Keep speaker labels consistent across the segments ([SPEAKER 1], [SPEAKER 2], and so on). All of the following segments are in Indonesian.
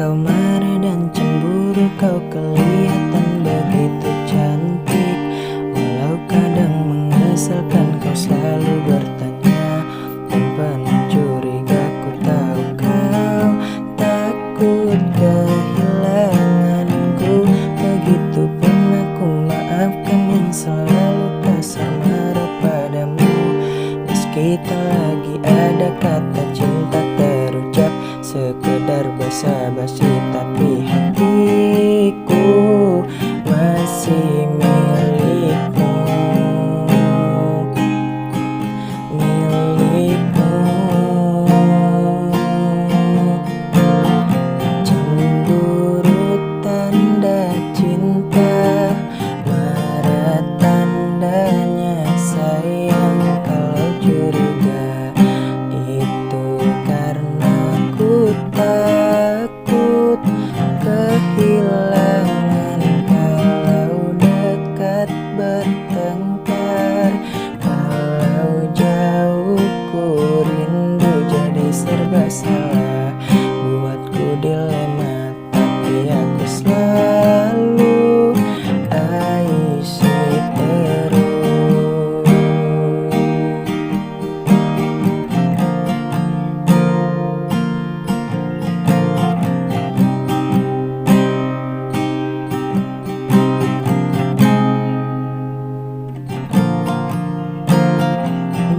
[SPEAKER 1] kau marah dan cemburu? Kau kelihatan begitu cantik, walau kadang mengesalkan. Kau selalu bertanya tanpa mencuriga. Ku tahu kau takut kehilanganku, begitu pun aku maafkan yang selalu kasar marah padamu. Meski tak lagi ada kata cinta terucap, sekedar basa-basi, tapi hatiku masih milikmu, milikmu. Cemburu tanda cinta, marah tandanya sayang. Kalau curiga itu karena ku takut kehilangan. Kalau dekat bertengkar, kalau jauh ku rindu. Jadi serba salah, buatku dilema, tapi aku selalu isi terus.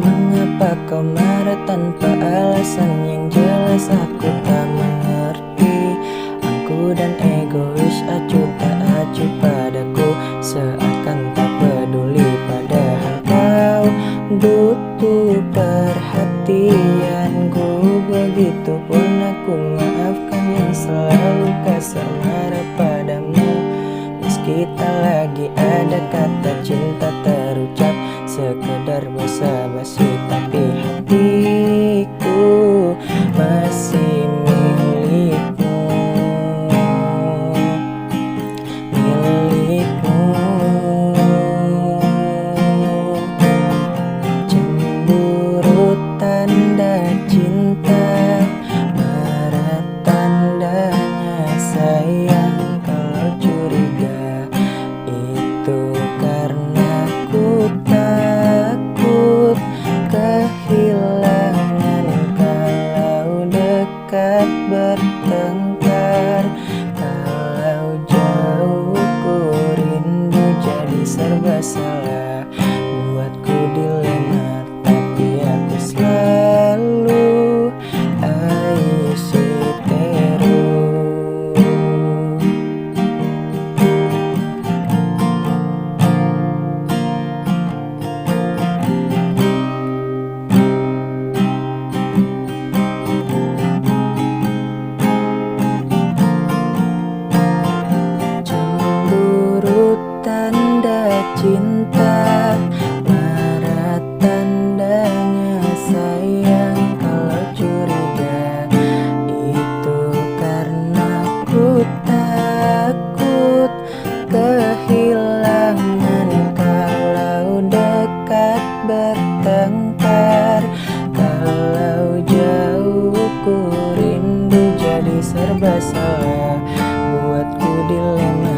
[SPEAKER 1] Mengapa kau marah tanpa alasan yang jelas? Aku tak mengerti. Aku dan egois, acuh tak acuh padaku, seakan tak peduli. Padahal kau butuh perhatianku. Begitupun aku maafkan yang selalu kasar marah padamu. Meski tak lagi ada kata cinta terucap, sekedar basa-basi, tapi hatiku masih milikmu, milikmu. Cemburu tanda cinta, marah tandanya sayang. Kalau curiga itu karena ku takut kehilangan. Kalau dekat bertengkar, kalau jauh ku rindu. Jadi serba salah, buatku dilema, tapi aku selalu isi terus. Cemburu tanda cinta, marah tandanya sayang. Kalau curiga itu karena ku takut kehilangan. Kalau dekat bertengkar, kalau jauh ku rindu. Jadi serba salah, buatku dilema,